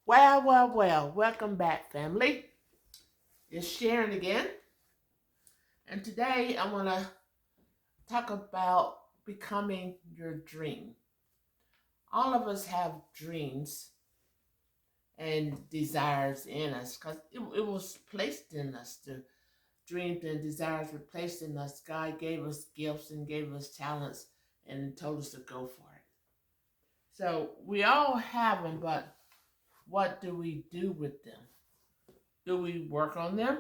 Well. Welcome back, family. It's Sharon again. And today I want to talk about becoming your dream. All of us have dreams and desires in us because it was placed in us. The dreams and desires were placed in us. God gave us gifts and gave us talents and told us to go for it. So we all have them, but what do we do with them? Do we work on them?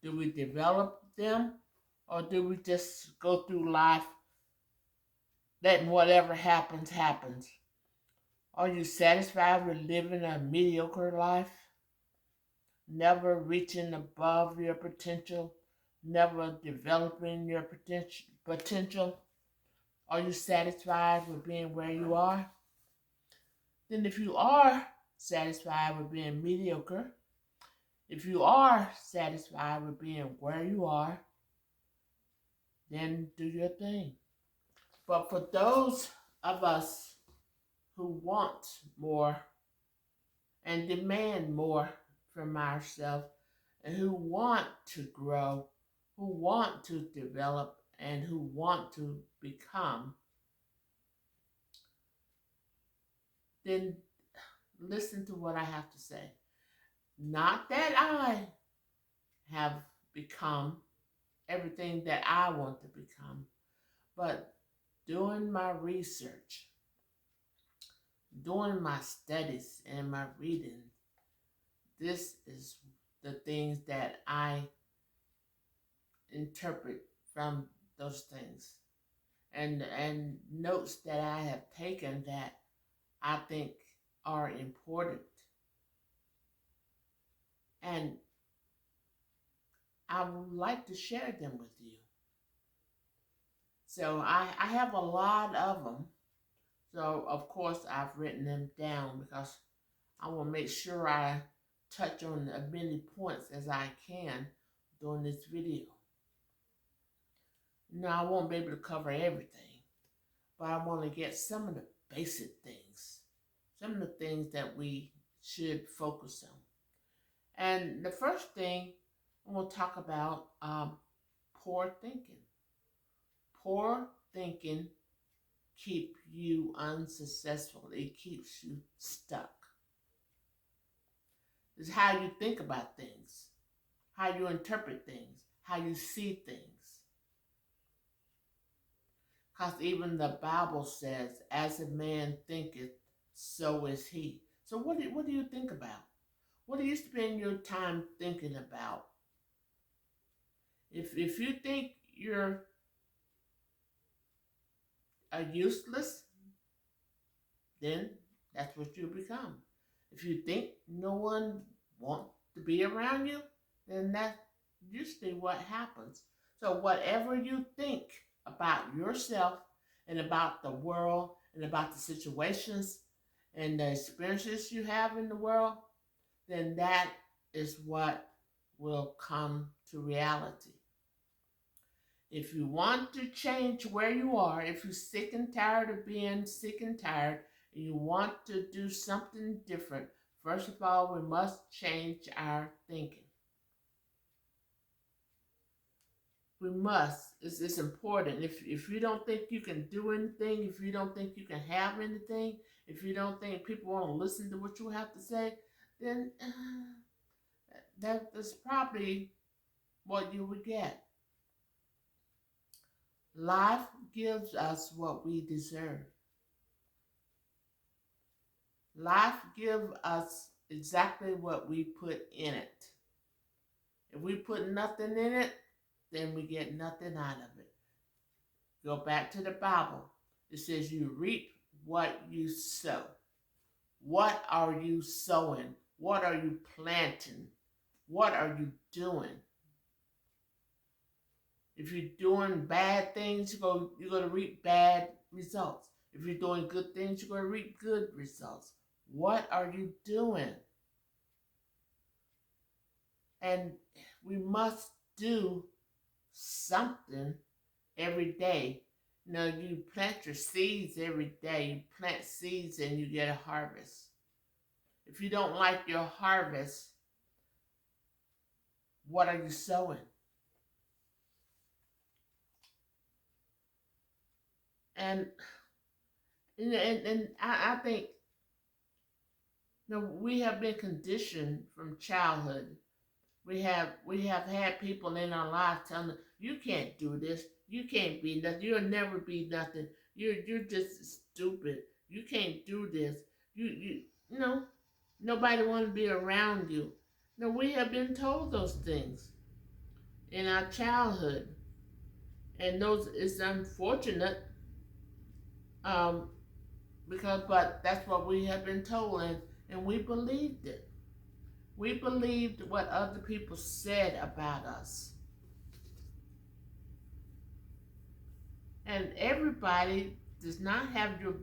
Do we develop them? Or do we just go through life letting whatever happens? Are you satisfied with living a mediocre life? Never reaching above your potential? Never developing your potential? Are you satisfied with being where you are? Then if you are satisfied with being mediocre, if you are satisfied with being where you are, then do your thing. But for those of us who want more and demand more from ourselves and who want to grow, who want to develop, and who want to become, then listen to what I have to say. Not that I have become everything that I want to become, but doing my research, doing my studies and my reading, this is the things that I interpret from those things and notes that I have taken that I think are important. And I would like to share them with you. So I have a lot of them. So of course I've written them down because I want to make sure I touch on as many points as I can during this video. Now I won't be able to cover everything, but I want to get some of the basic things, some of the things that we should focus on. And the first thing I want to talk about poor thinking. Poor thinking keep you unsuccessful. It keeps you stuck. It's how you think about things, how you interpret things, how you see things. Because even the Bible says, as a man thinketh, so is he. So what do you think about? What do you spend your time thinking about? If you think you're useless, then that's what you become. If you think no one wants to be around you, then that's usually what happens. So whatever you think about yourself and about the world and about the situations and the experiences you have in the world, then that is what will come to reality. If you want to change where you are, if you're sick and tired of being sick and tired, and you want to do something different, first of all, we must change our thinking. We must. It's important. If you don't think you can do anything, if you don't think you can have anything, if you don't think people want to listen to what you have to say, then that's probably what you would get. Life gives us what we deserve. Life gives us exactly what we put in it. If we put nothing in it, then we get nothing out of it. Go back to the Bible. It says you reap what you sow. What are you sowing? What are you planting? What are you doing? If you're doing bad things, you're going to reap bad results. If you're doing good things, you're going to reap good results. What are you doing? And we must do something every day. You know, you plant your seeds every day. You plant seeds and you get a harvest. If you don't like your harvest, what are you sowing? And I think, we have been conditioned from childhood. We have had people in our lives telling us, you can't do this, you can't be nothing, you'll never be nothing, you're just stupid, you can't do this, you know, nobody want to be around you. No, we have been told those things in our childhood, and those it's unfortunate, um, but that's what we have been told, and we believed it. We believed what other people said about us. And everybody does not have your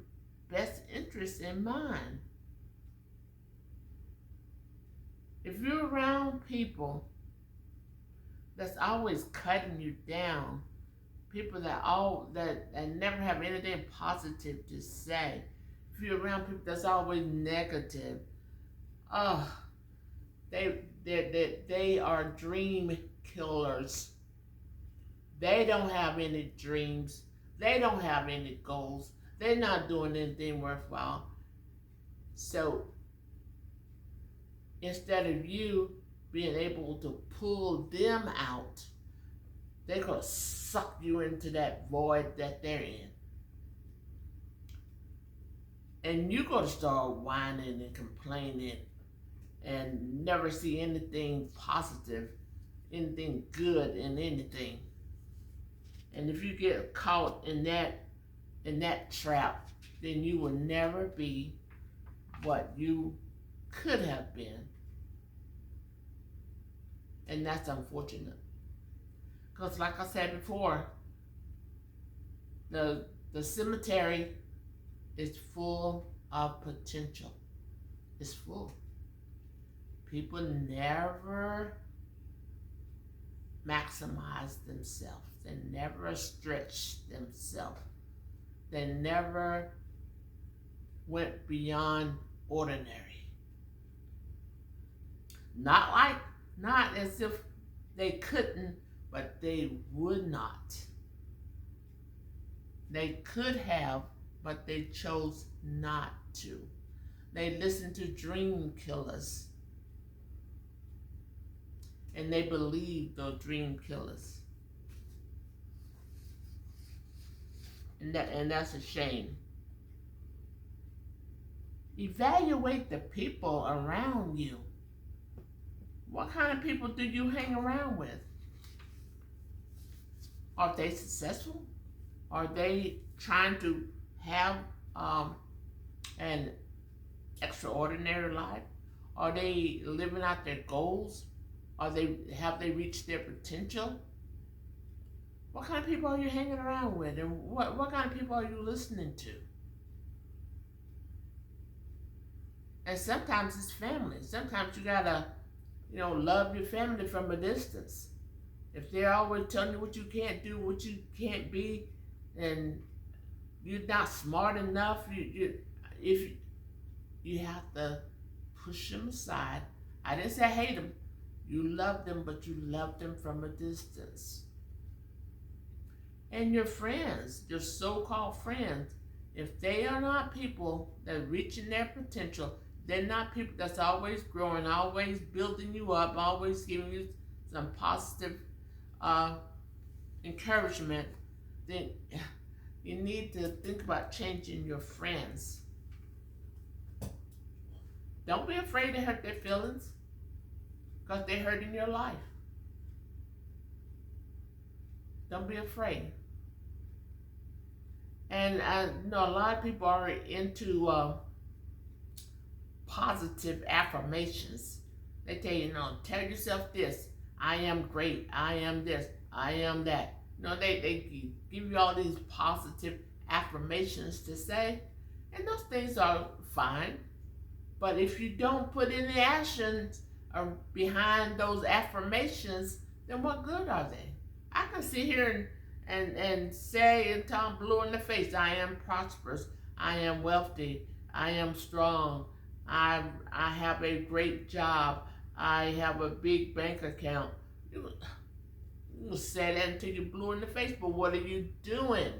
best interest in mind. If you're around people that's always cutting you down, people that never have anything positive to say, if you're around people that's always negative, oh, they are dream killers. They don't have any dreams. They don't have any goals. They're not doing anything worthwhile. So instead of you being able to pull them out, they're going to suck you into that void that they're in. And you're going to start whining and complaining and never see anything positive, anything good in anything. And if you get caught in that trap, then you will never be what you could have been. And that's unfortunate. Because like I said before, the cemetery is full of potential. It's full. People never maximize themselves. They never stretch themselves. They never went beyond ordinary. Not as if they couldn't, but they would not. They could have, but they chose not to. They listened to dream killers. And they believed those dream killers. And that's a shame. Evaluate the people around you. What kind of people do you hang around with? Are they successful? Are they trying to have an extraordinary life? Are they living out their goals? Have they reached their potential? What kind of people are you hanging around with? And what kind of people are you listening to? And sometimes it's family. Sometimes you gotta, love your family from a distance. If they're always telling you what you can't do, what you can't be, and you're not smart enough, if you have to push them aside. I didn't say hate them. You love them, but you love them from a distance. And your friends, your so-called friends, if they are not people that are reaching their potential, they're not people that's always growing, always building you up, always giving you some positive encouragement, then you need to think about changing your friends. Don't be afraid to hurt their feelings, because they're hurting your life. Don't be afraid. And I know a lot of people are into positive affirmations. They tell you, tell yourself this: I am great, I am this, I am that. They give you all these positive affirmations to say, and those things are fine. But if you don't put any actions behind those affirmations, then what good are they? I can sit here and say until I'm blue in the face, I am prosperous, I am wealthy, I am strong, I I have a great job. I have a big bank account. You, you say that until you're blue in the face, but what are you doing?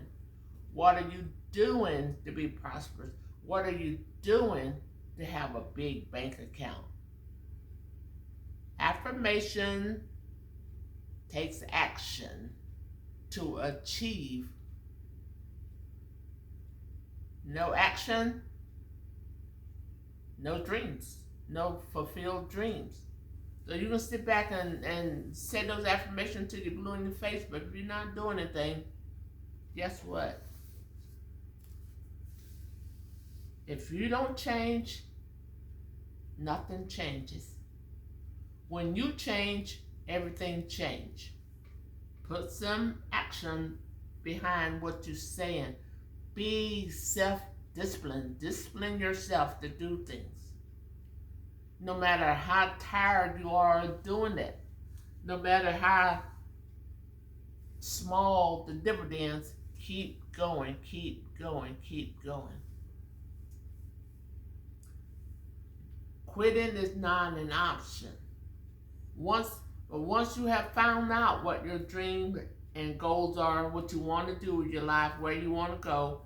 What are you doing to be prosperous? What are you doing to have a big bank account? Affirmation takes action to achieve. No action, no dreams, no fulfilled dreams. So you can sit back and say those affirmations till you're blue in the face, but if you're not doing anything, guess what? If you don't change, nothing changes. When you change, everything changes. Put some action behind what you're saying. Be self-disciplined. Discipline yourself to do things. No matter how tired you are of doing it, no matter how small the dividends, keep going, keep going, keep going. Quitting is not an option. Once you have found out what your dreams and goals are, what you want to do with your life, where you want to go,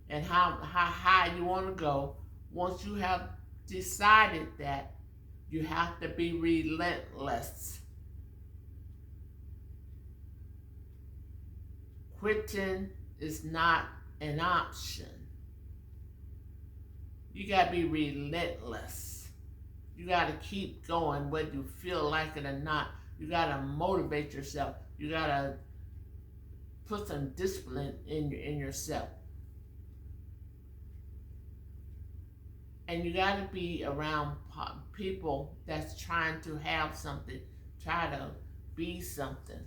and how high you want to go, once you have decided that, you have to be relentless. Quitting is not an option. You got to be relentless. You got to keep going whether you feel like it or not. You got to motivate yourself. You got to put some discipline in yourself. And you got to be around people that's trying to have something, try to be something.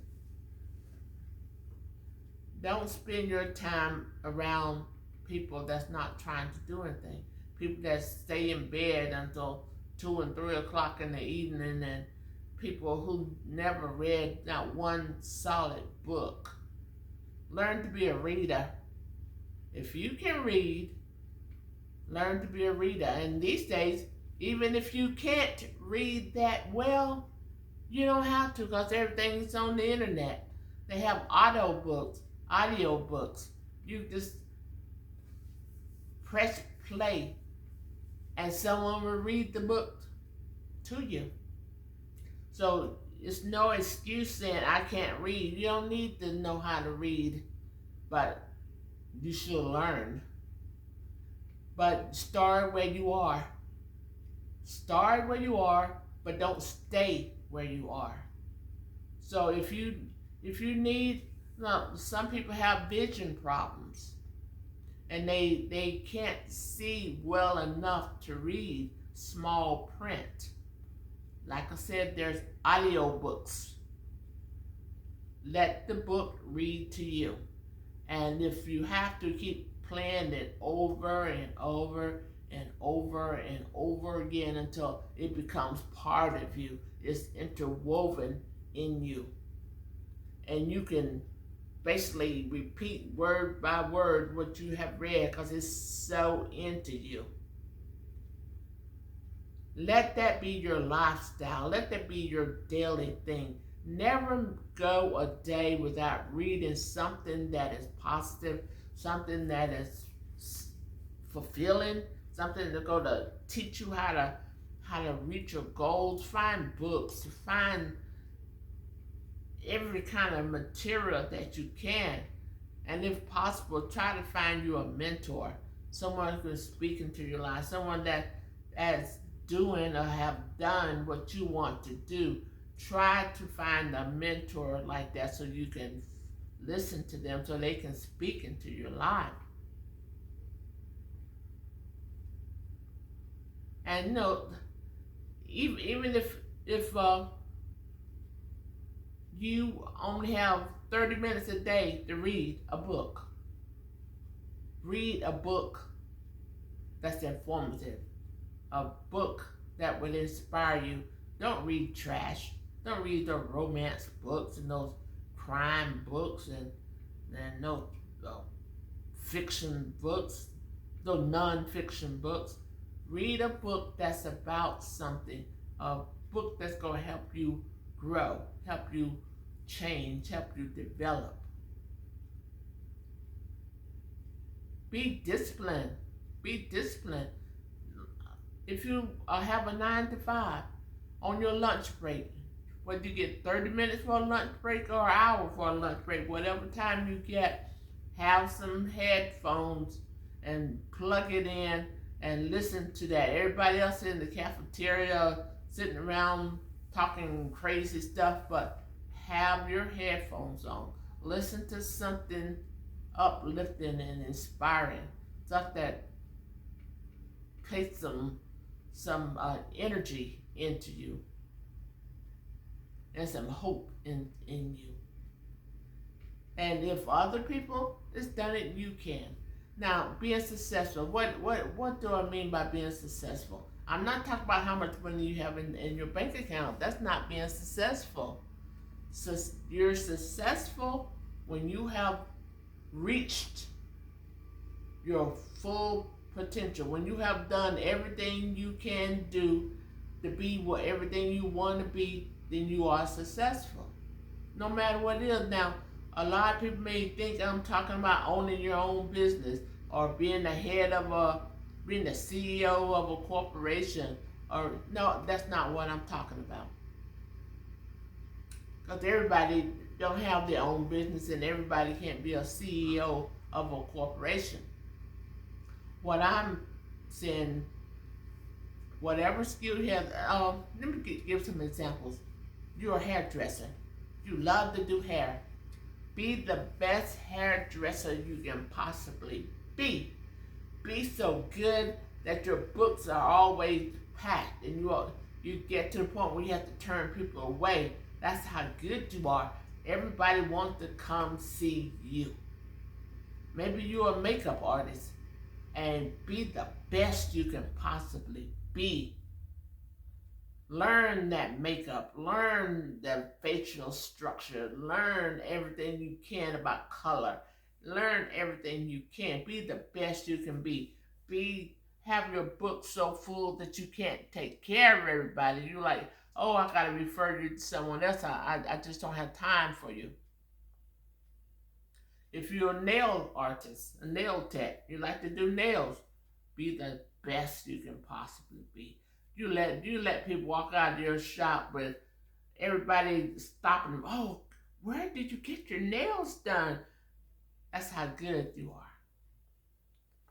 Don't spend your time around people that's not trying to do anything. People that stay in bed until 2 and 3 o'clock in the evening, and people who never read not one solid book. Learn to be a reader. If you can read, learn to be a reader. And these days, even if you can't read that well, you don't have to, because everything's on the internet. They have audio books. You just press play and someone will read the book to you. So it's no excuse saying I can't read. You don't need to know how to read, but you should learn. But start where you are. Start where you are, but don't stay where you are. So if you need, some people have vision problems, and they can't see well enough to read small print. Like I said, there's audio books. Let the book read to you. And if you have to keep playing it over and over and over and over again until it becomes part of you, it's interwoven in you. And you can basically repeat word by word what you have read because it's so into you. Let that be your lifestyle. Let that be your daily thing. Never go a day without reading something that is positive, something that is fulfilling, something that's going to teach you how to reach your goals. Find books, find every kind of material that you can, and if possible, try to find you a mentor, someone who can speak into your life, someone that's doing or have done what you want to do. Try to find a mentor like that so you can listen to them, so they can speak into your life. And even if you only have 30 minutes a day to read a book. Read a book that's informative. A book that will inspire you. Don't read trash. Don't read the romance books and those crime books and no fiction books, those non-fiction books. Read a book that's about something, a book that's going to help you grow, help you change, help you develop. Be disciplined. Be disciplined. If you have a 9 to 5 on your lunch break, whether you get 30 minutes for a lunch break or an hour for a lunch break, whatever time you get, have some headphones and plug it in and listen to that. Everybody else in the cafeteria sitting around talking crazy stuff, but have your headphones on. Listen to something uplifting and inspiring, stuff that takes some energy into you and some hope in you. And if other people has done it, you can. Now, being successful. What do I mean by being successful? I'm not talking about how much money you have in your bank account. That's not being successful. So you're successful when you have reached your full potential. When you have done everything you can do to be what everything you want to be, then you are successful. No matter what it is. Now, a lot of people may think I'm talking about owning your own business or being being the CEO of a corporation. Or no, that's not what I'm talking about. Because everybody don't have their own business and everybody can't be a CEO of a corporation. What I'm saying, whatever skill you have, let me give some examples. You're a hairdresser. You love to do hair. Be the best hairdresser you can possibly be. Be so good that your books are always packed and you get to the point where you have to turn people away. That's how good you are. Everybody wants to come see you. Maybe you're a makeup artist and be the best you can possibly be. Learn that makeup, learn the facial structure, learn everything you can about color, learn everything you can. Be the best you can be. Have your book so full that you can't take care of everybody. You're like, oh, I gotta refer you to someone else. I just don't have time for you. If you're a nail artist, a nail tech, you like to do nails, be the best you can possibly be. You let people walk out of your shop with everybody stopping them. Oh, where did you get your nails done? That's how good you are.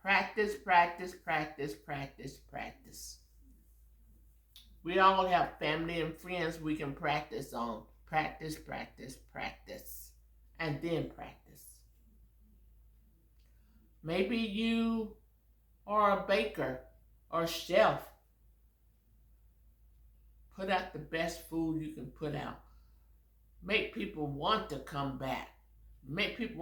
Practice, practice, practice, practice, practice. We all have family and friends we can practice on. Practice, practice, practice. And then practice. Maybe you are a baker or chef. Put out the best food you can put out. Make people want to come back. Make people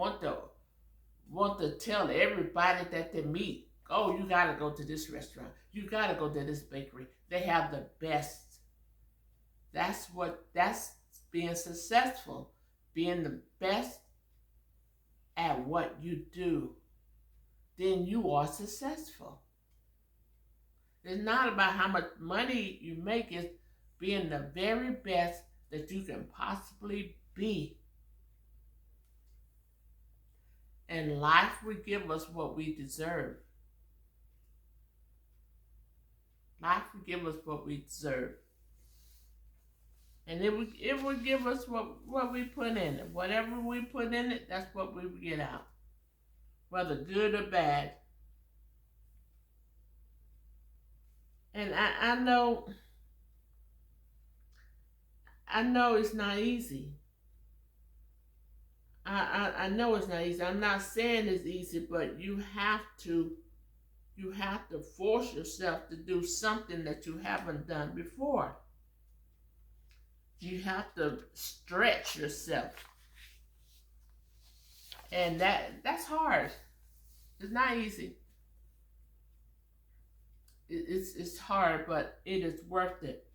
want to tell everybody that they meet, oh, you gotta go to this restaurant. You gotta go to this bakery. They have the best. That's being successful. Being the best at what you do. Then you are successful. It's not about how much money you make, it's being the very best that you can possibly be. And life will give us what we deserve. Life will give us what we deserve. And it will give us what we put in it. Whatever we put in it, that's what we will get out. Whether good or bad. And I know it's not easy. I know it's not easy. I'm not saying it's easy, but you have to force yourself to do something that you haven't done before. You have to stretch yourself. And that's hard. It's not easy. It's hard, but it is worth it.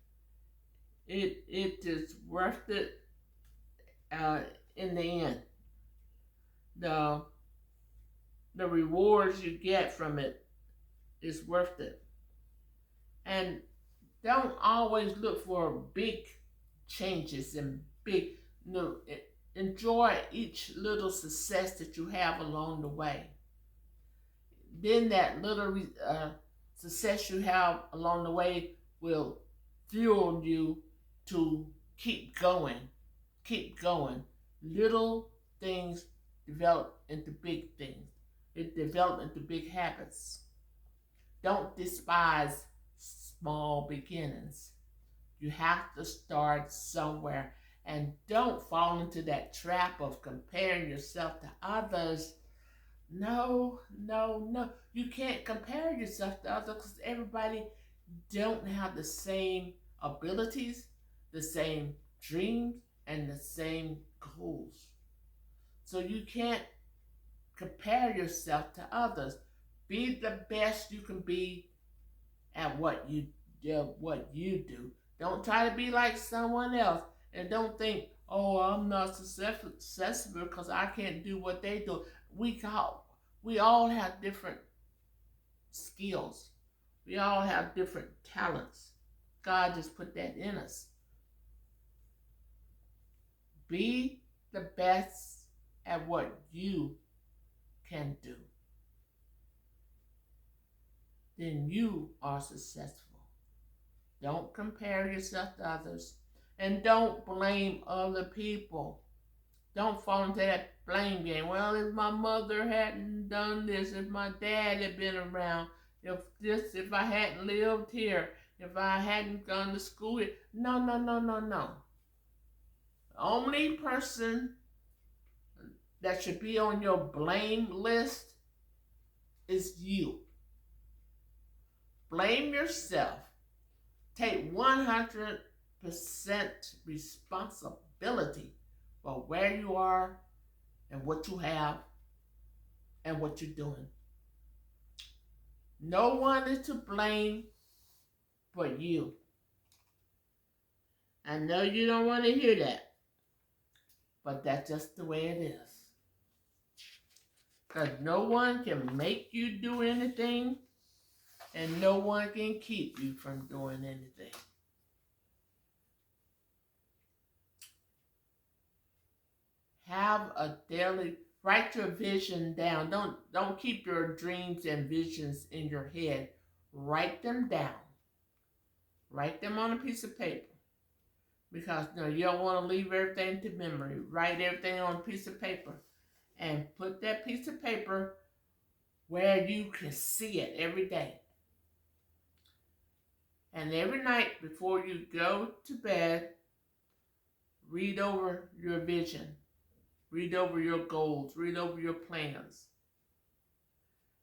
It is worth it in the end. The rewards you get from it is worth it. And don't always look for big changes and big, enjoy each little success that you have along the way. Then that little success you have along the way will fuel you to keep going. Little things develop into big things. It develop into big habits. Don't despise small beginnings. You have to start somewhere. And don't fall into that trap of comparing yourself to others. No, no, no. You can't compare yourself to others because everybody don't have the same abilities, the same dreams, and the same goals. So you can't compare yourself to others. Be the best you can be at what you do. Don't try to be like someone else, and don't think, "Oh, I'm not successful because I can't do what they do." We all have different skills. We all have different talents. God just put that in us. Be the best at what you can do. Then you are successful. Don't compare yourself to others. And don't blame other people. Don't fall into that blame game. Well, if my mother hadn't done this, if my dad had been around, if I hadn't lived here, if I hadn't gone to school here. No, no, no, no, no. The only person that should be on your blame list is you. Blame yourself. Take 100% responsibility for where you are and what you have and what you're doing. No one is to blame but you. I know you don't want to hear that, but that's just the way it is. Because no one can make you do anything, and no one can keep you from doing anything. Have a daily, write your vision down. Don't keep your dreams and visions in your head. Write them down. Write them on a piece of paper. Because you don't want to leave everything to memory. Write everything on a piece of paper. And put that piece of paper where you can see it every day. And every night before you go to bed, read over your vision. Read over your goals. Read over your plans.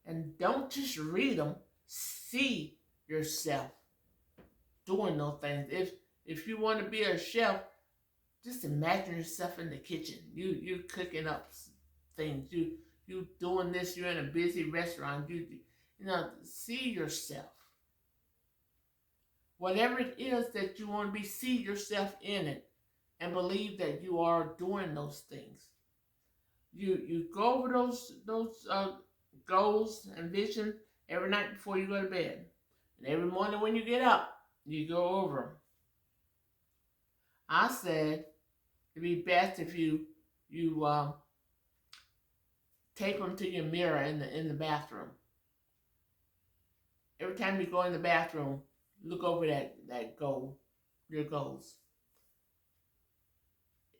And don't just read them. See yourself doing those things. If you want to be a chef, just imagine yourself in the kitchen. You cooking up things. You doing this. You're in a busy restaurant. See yourself. Whatever it is that you want to be, see yourself in it, and believe that you are doing those things. You go over those goals and vision every night before you go to bed, and every morning when you get up, you go over them. I said it'd be best if you tape them to your mirror in the bathroom. Every time you go in the bathroom, look over that goal, your goals.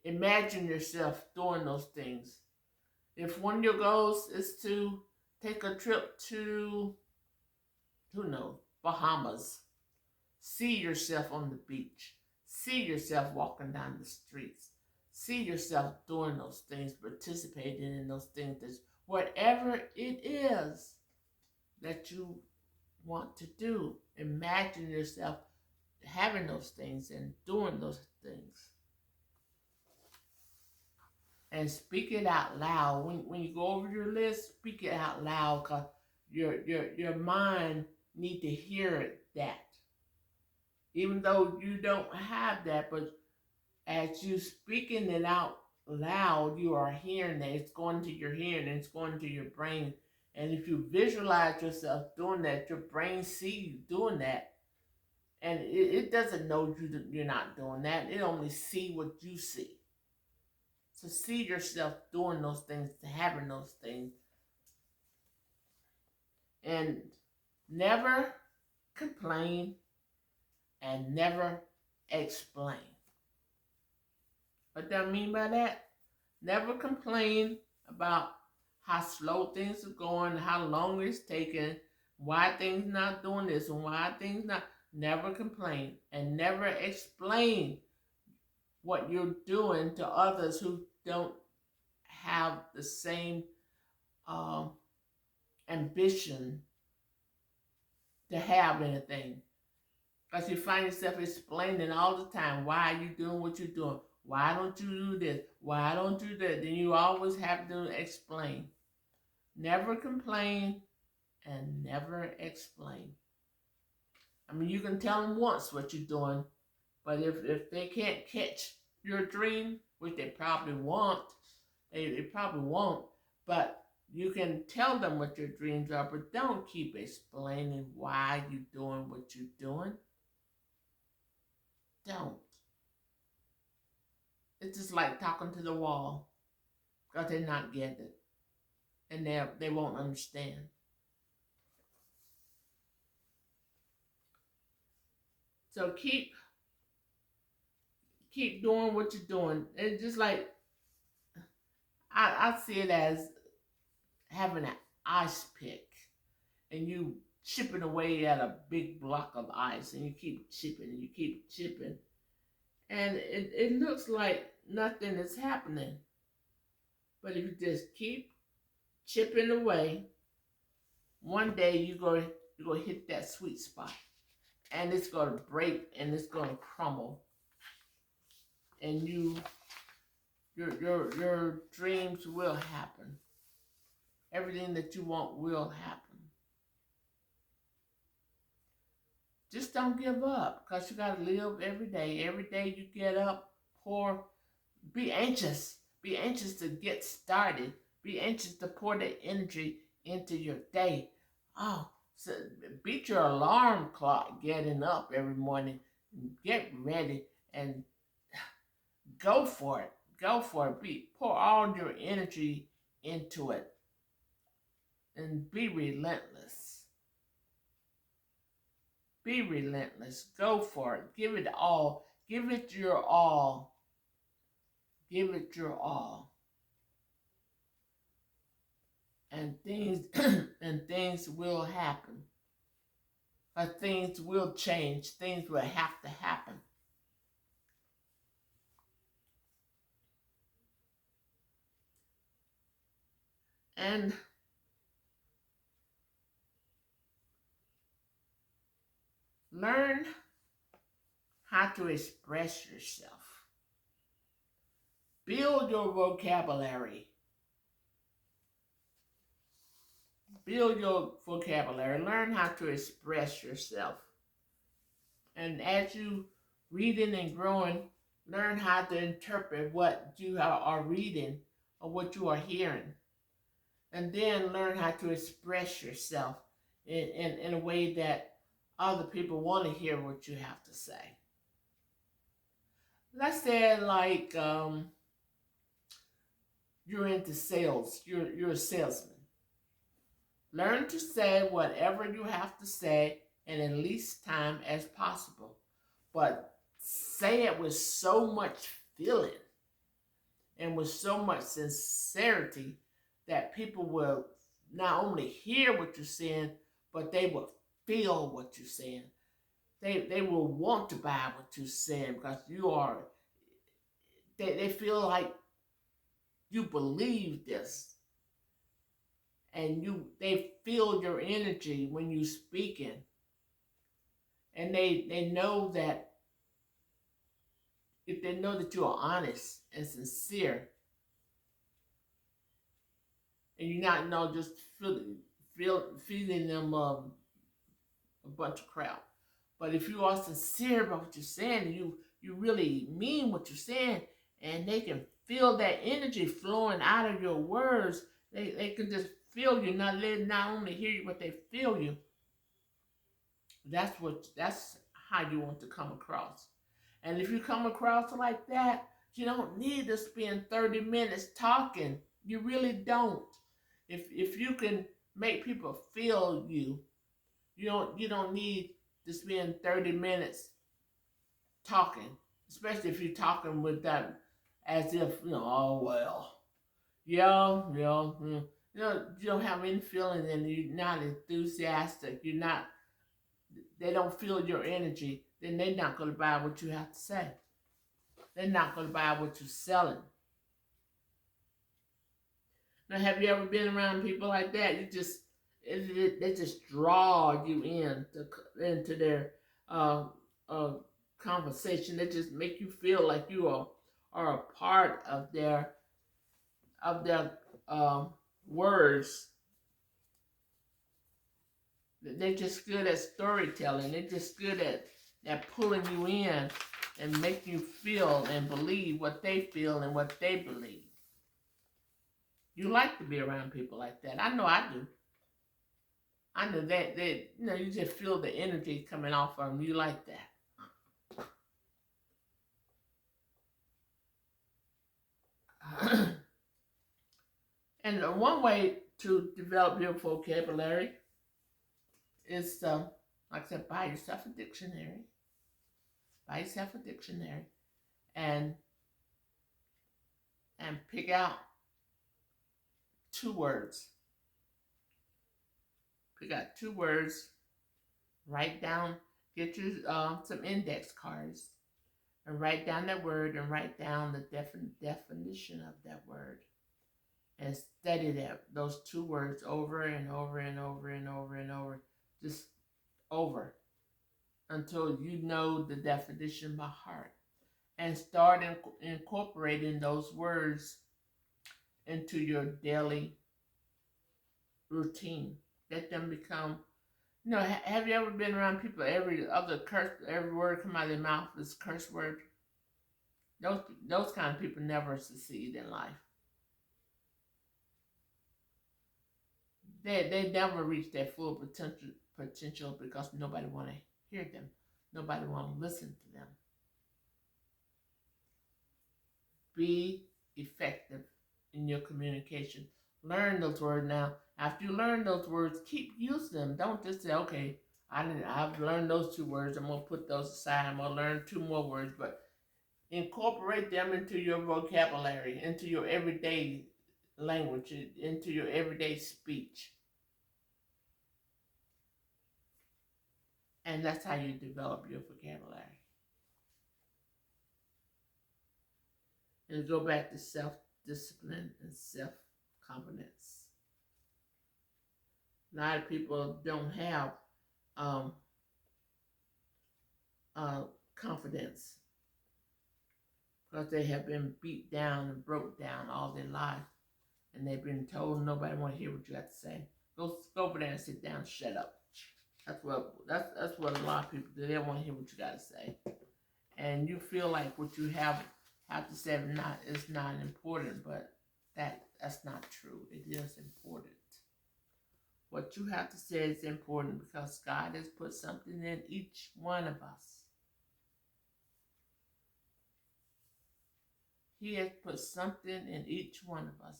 Imagine yourself doing those things. If one of your goals is to take a trip to, Bahamas, see yourself on the beach. See yourself walking down the streets. See yourself doing those things, participating in those things. Whatever it is that you want to do, imagine yourself having those things and doing those things. And speak it out loud. When you go over your list, speak it out loud, because your mind need to hear that. Even though you don't have that, but as you speaking it out loud, you are hearing that. It's going to your hearing, and it's going to your brain. And if you visualize yourself doing that, your brain sees you doing that, And it doesn't know you're not doing that. It only see what you see. So see yourself doing those things, having those things, and never complain and never explain. What do I mean by that? Never complain about how slow things are going, how long it's taking, why things not doing this and why things not. Never complain and never explain what you're doing to others who don't have the same um, ambition to have anything. Because you find yourself explaining all the time, why are you doing what you're doing? Why don't you do this? Why don't you do that? Then you always have to explain. Never complain and never explain. I mean, you can tell them once what you're doing, but if they can't catch your dream, which they probably won't, they probably won't, but you can tell them what your dreams are, but don't keep explaining why you're doing what you're doing. Don't. It's just like talking to the wall, because they're not getting it, and they won't understand. So keep doing what you're doing. It's just like I see it as having an ice pick, and you chipping away at a big block of ice, and you keep chipping and you keep chipping, and it looks like nothing is happening. But if you just keep chipping away, one day you're going to hit that sweet spot, and it's going to break and it's going to crumble, and your dreams will happen. Everything that you want will happen. Just don't give up, because you got to live every day. Every day you get up, be anxious. Be anxious to get started. Be anxious to pour the energy into your day. Oh, so beat your alarm clock getting up every morning. Get ready and go for it. Go for it. Pour all your energy into it. And be relentless. Be relentless. Go for it. Give it all. Give it your all. Give it your all. And things will happen. Or things will change. Things will have to happen. And learn how to express yourself. Build your vocabulary. Build your vocabulary. Learn how to express yourself. And as you reading and growing, learn how to interpret what you are reading or what you are hearing. And then learn how to express yourself in a way that other people want to hear what you have to say. Let's say like you're into sales. You're a salesman. Learn to say whatever you have to say in as least time as possible. But say it with so much feeling and with so much sincerity that people will not only hear what you're saying, but they will feel what you're saying. They will want to buy what you're saying, because they feel like you believe this. And they feel your energy when you're speaking. And they know that if they know that you are honest and sincere, and you're not just feeding them a bunch of crap. But if you are sincere about what you're saying, and you really mean what you're saying, and they can feel that energy flowing out of your words, they can just feel you, not only hear you, but they feel you. That's how you want to come across. And if you come across like that, you don't need to spend 30 minutes talking. You really don't. If you can make people feel you, you don't need to spend 30 minutes talking, especially if you're talking with that as if, oh well. Yeah, yeah. You don't have any feeling and you're not enthusiastic. They don't feel your energy, then they're not going to buy what you have to say. They're not going to buy what you're selling. Now, have you ever been around people like that? They just draw you into their uh, uh, conversation. They just make you feel like you are a part of their um, words. They're just good at storytelling. They're just good at pulling you in and making you feel and believe what they feel and what they believe. You like to be around people like that. I know I do. I know that you just feel the energy coming off of them. You like that. And one way to develop your vocabulary is, like I said, buy yourself a dictionary. Buy yourself a dictionary and pick out 2 words. Pick out 2 words. Write down. Get you some index cards and write down that word and write down the definition of that word and study those 2 words over and over and over and over and over, just over until you know the definition by heart, and start incorporating those words into your daily routine. Let them become. Have you ever been around people? Every word come out of their mouth is curse word. Those kind of people never succeed in life. They never reach their full potential because nobody want to hear them. Nobody want to listen to them. Be effective in your communication. Learn those words now. After you learn those words, keep using them. Don't just say, okay, I've learned those 2 words. I'm going to put those aside. I'm going to learn 2 more words. But incorporate them into your vocabulary, into your everyday language, into your everyday speech. And that's how you develop your vocabulary. And go back to self-discipline and self-confidence. A lot of people don't have confidence because they have been beat down and broke down all their life, and they've been told nobody want to hear what you have to say. Go over there and sit down, shut up. That's what a lot of people do. They don't want to hear what you got to say, and you feel like what you have to say is not important, but that's not true. It is important. What you have to say is important because God has put something in each one of us. He has put something in each one of us,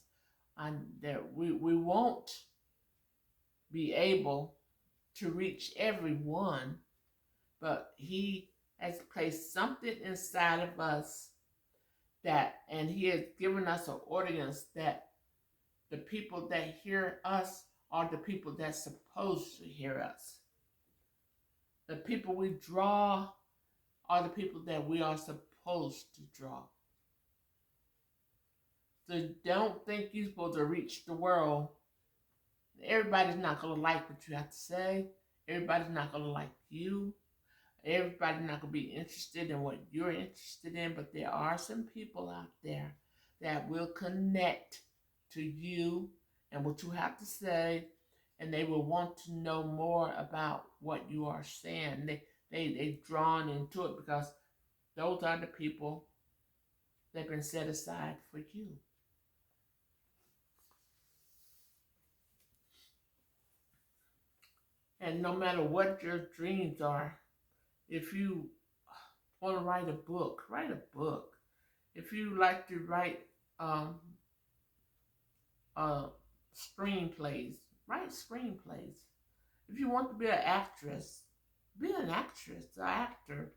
and that we won't be able to reach everyone, but He has placed something inside of us and He has given us an audience that the people that hear us are the people that's supposed to hear us. The people we draw are the people that we are supposed to draw. So don't think you're supposed to reach the world. Everybody's not going to like what you have to say. Everybody's not going to like you. Everybody's not going to be interested in what you're interested in. But there are some people out there that will connect to you and what you have to say. And they will want to know more about what you are saying. They're drawn into it because those are the people that have been set aside for you. And no matter what your dreams are, If you want to write a book, write a book. If you like to write um, uh, screenplays, write screenplays. If you want to be an actress, be an actress, an actor.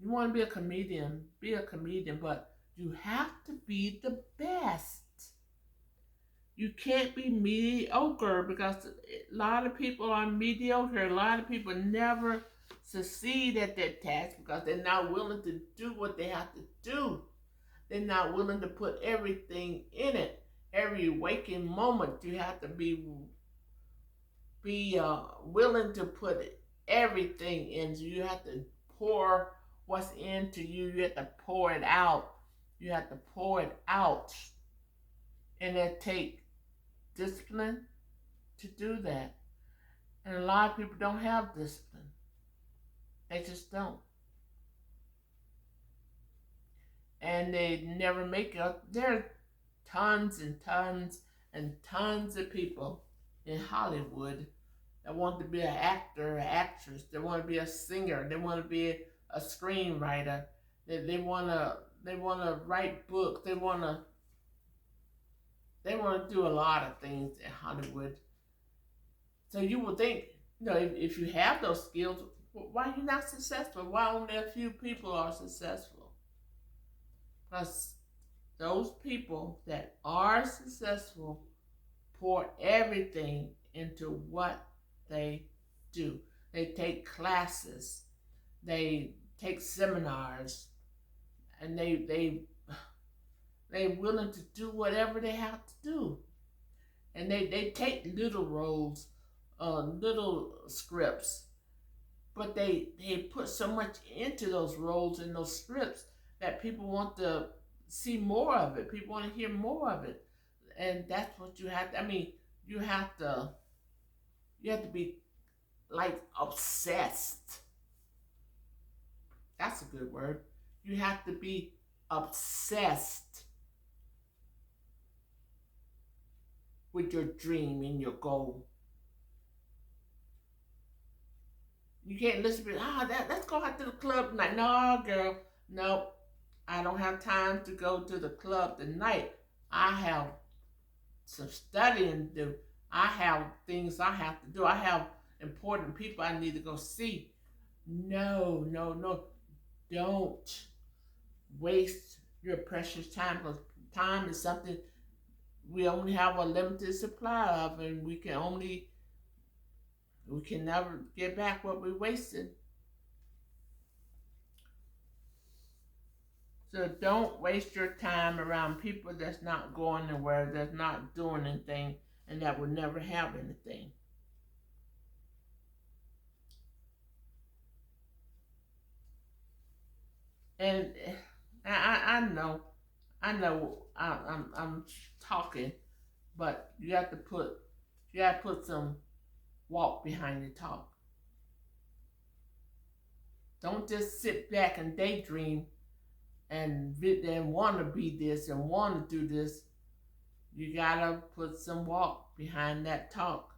You want to be a comedian, but you have to be the best. You can't be mediocre because a lot of people are mediocre. A lot of people never succeed at their task because they're not willing to do what they have to do. They're not willing to put everything in it. Every waking moment, you have to be willing to put everything in. So you have to pour what's into you. You have to pour it out. You have to pour it out, and it takes discipline to do that. And a lot of people don't have discipline. They just don't. And they never make it. There are tons and tons and tons of people in Hollywood that want to be an actor, an actress. They want to be a singer. They want to be a screenwriter. They want to write books. They want to do a lot of things in Hollywood. So you would think, if you have those skills, why are you not successful? Why only a few people are successful? Because those people that are successful pour everything into what they do. They take classes, they take seminars, and they're willing to do whatever they have to do. And they take little roles, little scripts, but they put so much into those roles and those scripts that people want to see more of it. People want to hear more of it. And that's what you have to, you have to be like obsessed. That's a good word. You have to be obsessed with your dream and your goal. You can't listen to let's go out to the club tonight. No, girl, no, I don't have time to go to the club tonight. I have some studying to do. I have things I have to do. I have important people I need to go see. No, no, no. Don't waste your precious time, because time is something we only have a limited supply of, and we can never get back what we wasted. So don't waste your time around people that's not going nowhere, that's not doing anything, and that will never have anything. And I know, I'm talking, but you have to put some walk behind your talk. Don't just sit back and daydream and want to be this and want to do this. You gotta put some walk behind that talk.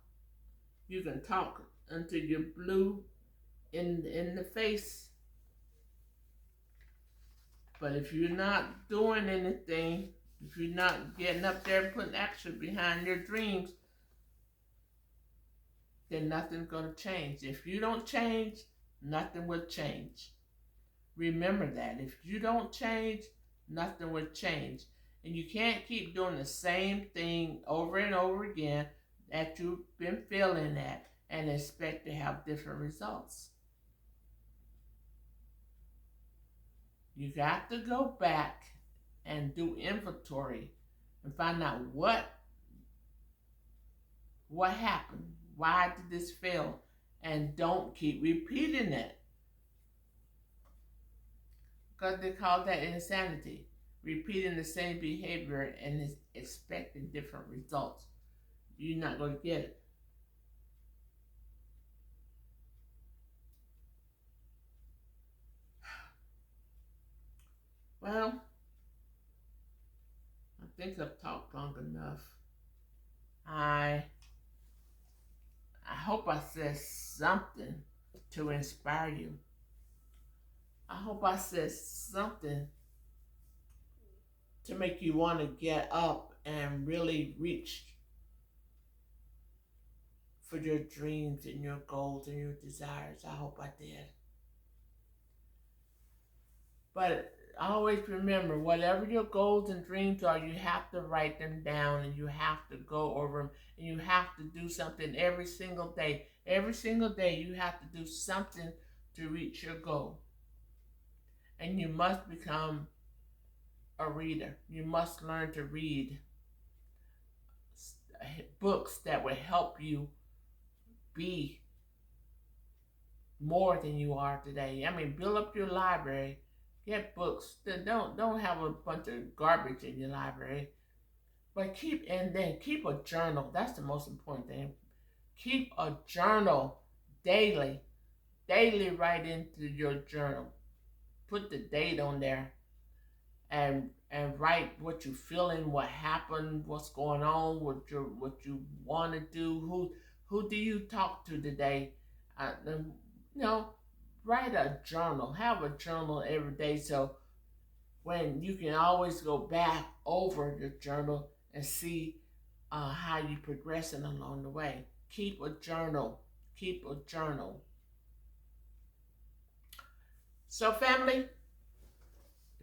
You can talk until you're blue in the face, but if you're not doing anything, if you're not getting up there and putting action behind your dreams, then nothing's gonna change. If you don't change, nothing will change. Remember that. If you don't change, nothing will change. And you can't keep doing the same thing over and over again that you've been feeling at and expect to have different results. You got to go back and do inventory and find out what happened. Why did this fail? And don't keep repeating it. Because they call that insanity. Repeating the same behavior and expecting different results. You're not going to get it. Well, I think I've talked long enough. I hope I said something to inspire you. I hope I said something to make you want to get up and really reach for your dreams and your goals and your desires. I hope I did. But always remember, whatever your goals and dreams are, you have to write them down and you have to go over them and you have to do something every single day. Every single day, you have to do something to reach your goal. And you must become a reader. You must learn to read books that will help you be more than you are today. I mean, build up your library. Get books. Don't have a bunch of garbage in your library. But keep a journal. That's the most important thing. Keep a journal daily. Daily write into your journal. Put the date on there and write what you're feeling, what happened, what's going on, what you want to do, who do you talk to today, you know, write a journal, have a journal every day, so when you can always go back over your journal and see how you progressing along the way. Keep a journal. Keep a journal. So, family,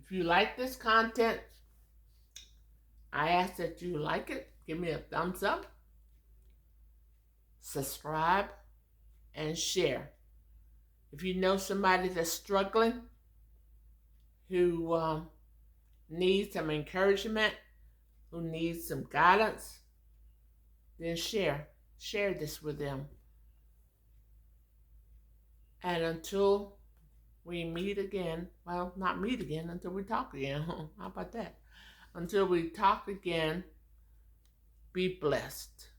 if you like this content, I ask that you like it, give me a thumbs up, subscribe, and share. If you know somebody that's struggling, who needs some encouragement, who needs some guidance, then share. Share this with them. And until we meet again, well, not meet again, until we talk again. How about that? Until we talk again, be blessed.